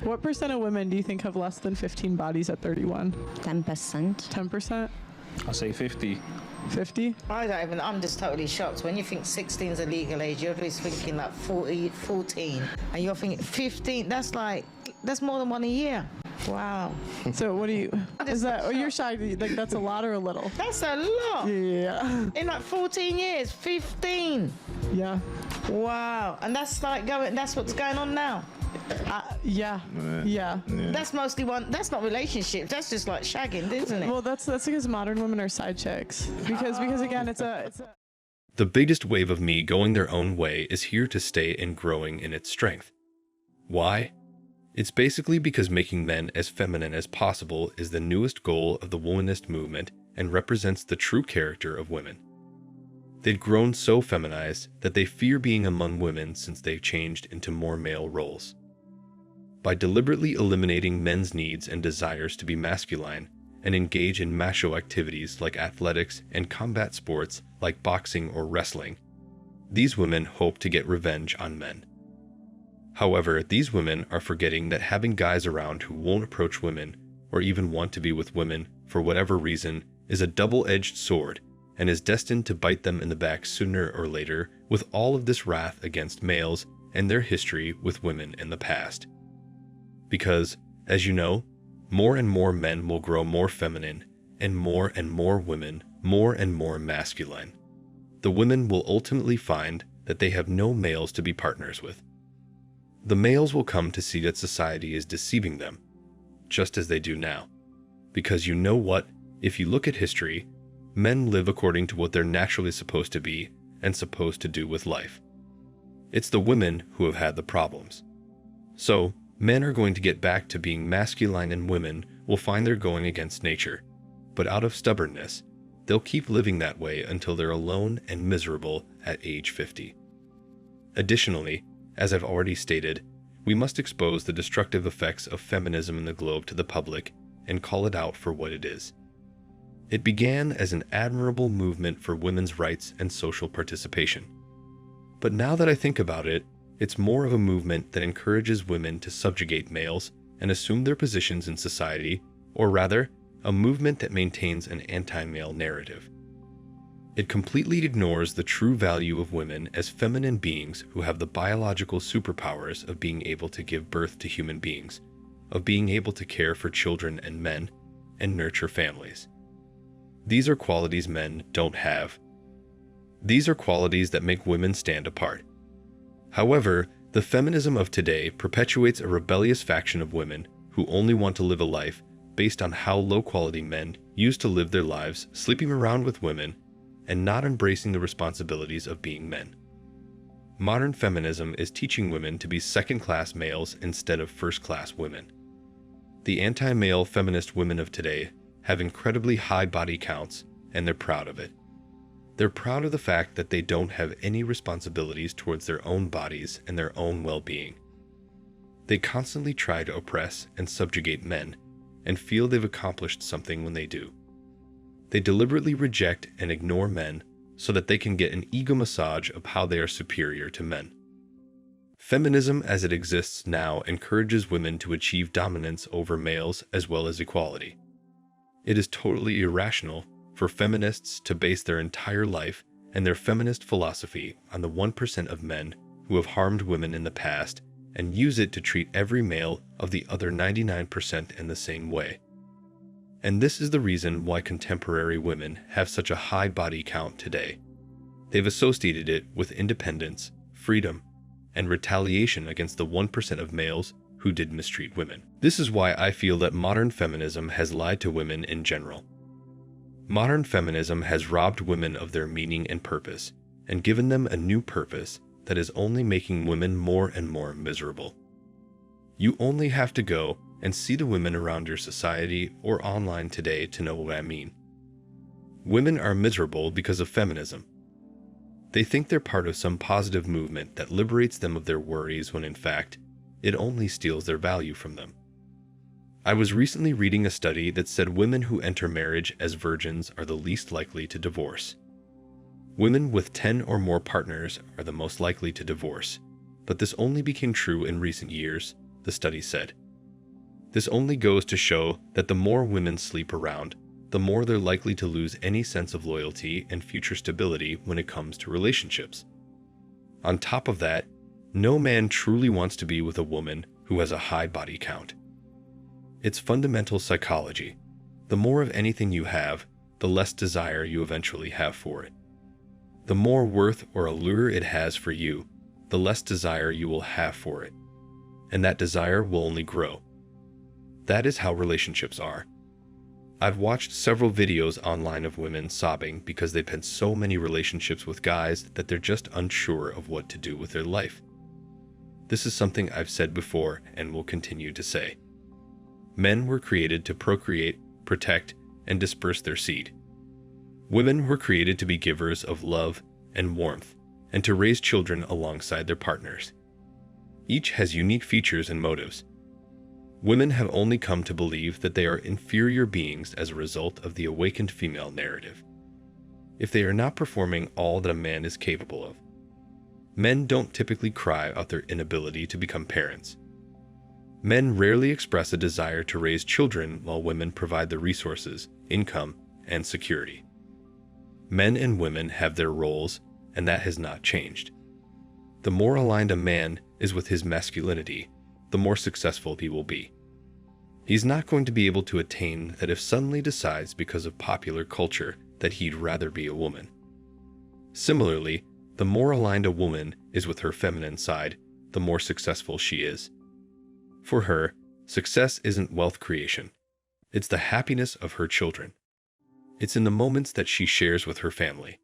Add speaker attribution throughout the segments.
Speaker 1: What percent of women do you think have less than 15 bodies at 31?
Speaker 2: 10%.
Speaker 1: 10%?
Speaker 3: I'll say 50.
Speaker 1: 50?
Speaker 4: I'm just totally shocked. When you think 16 is a legal age, you're always thinking like 14, and you're thinking 15, that's more than one a year. Wow.
Speaker 1: So what do you, is that, you're shy, like that's a lot or a little?
Speaker 4: That's a lot.
Speaker 1: Yeah.
Speaker 4: In like 14 years, 15.
Speaker 1: Yeah.
Speaker 4: Wow. And that's what's going on now.
Speaker 1: Yeah.
Speaker 4: That's not relationships, that's just like shagging, isn't it?
Speaker 1: Well, that's because modern women are side chicks. Because again, it's a...
Speaker 5: The biggest wave of me going their own way is here to stay and growing in its strength. Why? It's basically because making men as feminine as possible is the newest goal of the womanist movement and represents the true character of women. They've grown so feminized that they fear being among women since they've changed into more male roles. By deliberately eliminating men's needs and desires to be masculine and engage in macho activities like athletics and combat sports like boxing or wrestling, these women hope to get revenge on men. However, these women are forgetting that having guys around who won't approach women or even want to be with women for whatever reason is a double-edged sword and is destined to bite them in the back sooner or later with all of this wrath against males and their history with women in the past. Because, as you know, more and more men will grow more feminine and more women more and more masculine. The women will ultimately find that they have no males to be partners with. The males will come to see that society is deceiving them, just as they do now. Because you know what? If you look at history, men live according to what they're naturally supposed to be and supposed to do with life. It's the women who have had the problems. So, men are going to get back to being masculine and women will find they're going against nature. But out of stubbornness, they'll keep living that way until they're alone and miserable at age 50. Additionally, as I've already stated, we must expose the destructive effects of feminism in the globe to the public and call it out for what it is. It began as an admirable movement for women's rights and social participation. But now that I think about it, it's more of a movement that encourages women to subjugate males and assume their positions in society, or rather, a movement that maintains an anti-male narrative. It completely ignores the true value of women as feminine beings who have the biological superpowers of being able to give birth to human beings, of being able to care for children and men, and nurture families. These are qualities men don't have. These are qualities that make women stand apart. However, the feminism of today perpetuates a rebellious faction of women who only want to live a life based on how low-quality men used to live their lives, sleeping around with women and not embracing the responsibilities of being men. Modern feminism is teaching women to be second-class males instead of first-class women. The anti-male feminist women of today have incredibly high body counts, and they're proud of it. They're proud of the fact that they don't have any responsibilities towards their own bodies and their own well-being. They constantly try to oppress and subjugate men, and feel they've accomplished something when they do. They deliberately reject and ignore men so that they can get an ego massage of how they are superior to men. Feminism as it exists now encourages women to achieve dominance over males as well as equality. It is totally irrational for feminists to base their entire life and their feminist philosophy on the 1% of men who have harmed women in the past and use it to treat every male of the other 99% in the same way. And this is the reason why contemporary women have such a high body count today. They've associated it with independence, freedom, and retaliation against the 1% of males who did mistreat women. This is why I feel that modern feminism has lied to women in general. Modern feminism has robbed women of their meaning and purpose, and given them a new purpose that is only making women more and more miserable. You only have to go and see the women around your society or online today to know what I mean. Women are miserable because of feminism. They think they're part of some positive movement that liberates them of their worries when in fact, it only steals their value from them. I was recently reading a study that said women who enter marriage as virgins are the least likely to divorce. Women with 10 or more partners are the most likely to divorce, but this only became true in recent years, the study said. This only goes to show that the more women sleep around, the more they're likely to lose any sense of loyalty and future stability when it comes to relationships. On top of that, no man truly wants to be with a woman who has a high body count. It's fundamental psychology. The more of anything you have, the less desire you eventually have for it. The more worth or allure it has for you, the less desire you will have for it. And that desire will only grow. That is how relationships are. I've watched several videos online of women sobbing because they've had so many relationships with guys that they're just unsure of what to do with their life. This is something I've said before and will continue to say. Men were created to procreate, protect, and disperse their seed. Women were created to be givers of love and warmth, and to raise children alongside their partners. Each has unique features and motives. Women have only come to believe that they are inferior beings as a result of the awakened female narrative. If they are not performing all that a man is capable of. Men don't typically cry out their inability to become parents. Men rarely express a desire to raise children while women provide the resources, income, and security. Men and women have their roles, and that has not changed. The more aligned a man is with his masculinity, the more successful he will be. He's not going to be able to attain that if suddenly decides because of popular culture that he'd rather be a woman. Similarly, the more aligned a woman is with her feminine side, the more successful she is. For her, success isn't wealth creation. It's the happiness of her children. It's in the moments that she shares with her family.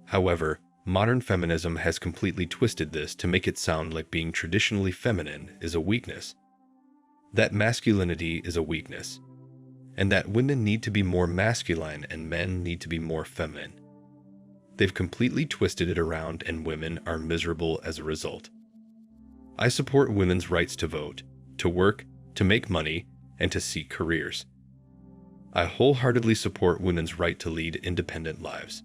Speaker 5: However, modern feminism has completely twisted this to make it sound like being traditionally feminine is a weakness. That masculinity is a weakness, and that women need to be more masculine and men need to be more feminine. They've completely twisted it around and women are miserable as a result. I support women's rights to vote, to work, to make money, and to seek careers. I wholeheartedly support women's right to lead independent lives.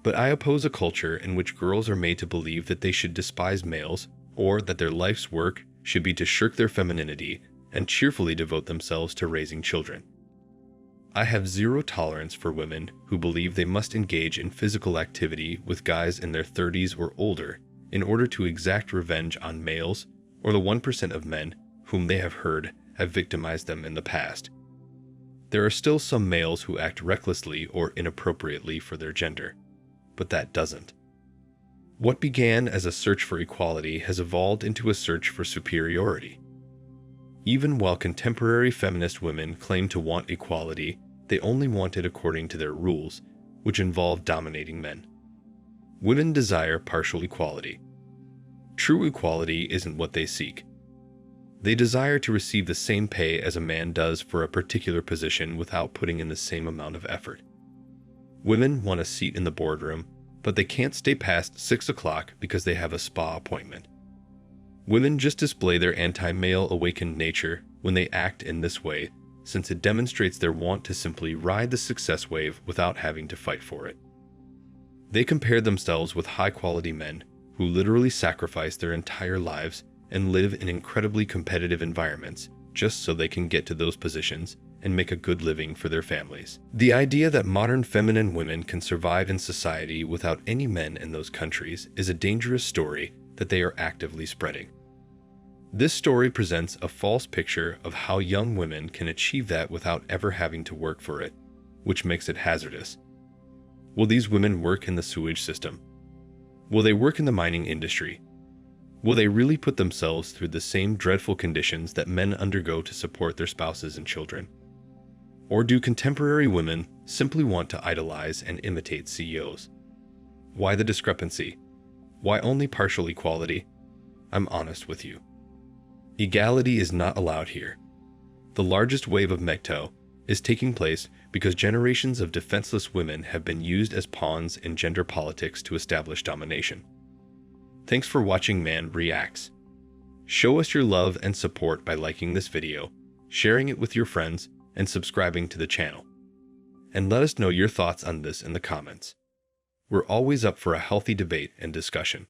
Speaker 5: But I oppose a culture in which girls are made to believe that they should despise males or that their life's work should be to shirk their femininity and cheerfully devote themselves to raising children. I have zero tolerance for women who believe they must engage in physical activity with guys in their 30s or older in order to exact revenge on males or the 1% of men whom they have heard have victimized them in the past. There are still some males who act recklessly or inappropriately for their gender, but that doesn't. What began as a search for equality has evolved into a search for superiority. Even while contemporary feminist women claim to want equality, they only want it according to their rules, which involve dominating men. Women desire partial equality. True equality isn't what they seek. They desire to receive the same pay as a man does for a particular position without putting in the same amount of effort. Women want a seat in the boardroom, but they can't stay past 6 o'clock because they have a spa appointment. Women just display their anti-male awakened nature when they act in this way, since it demonstrates their want to simply ride the success wave without having to fight for it. They compare themselves with high-quality men who literally sacrifice their entire lives and live in incredibly competitive environments just so they can get to those positions and make a good living for their families. The idea that modern feminine women can survive in society without any men in those countries is a dangerous story that they are actively spreading. This story presents a false picture of how young women can achieve that without ever having to work for it, which makes it hazardous. Will these women work in the sewage system? Will they work in the mining industry? Will they really put themselves through the same dreadful conditions that men undergo to support their spouses and children? Or do contemporary women simply want to idolize and imitate CEOs? Why the discrepancy? Why only partial equality? I'm honest with you. Equality is not allowed here. The largest wave of MGTOW is taking place because generations of defenseless women have been used as pawns in gender politics to establish domination. Thanks for watching Man Reacts. Show us your love and support by liking this video, sharing it with your friends, and subscribing to the channel. And let us know your thoughts on this in the comments. We're always up for a healthy debate and discussion.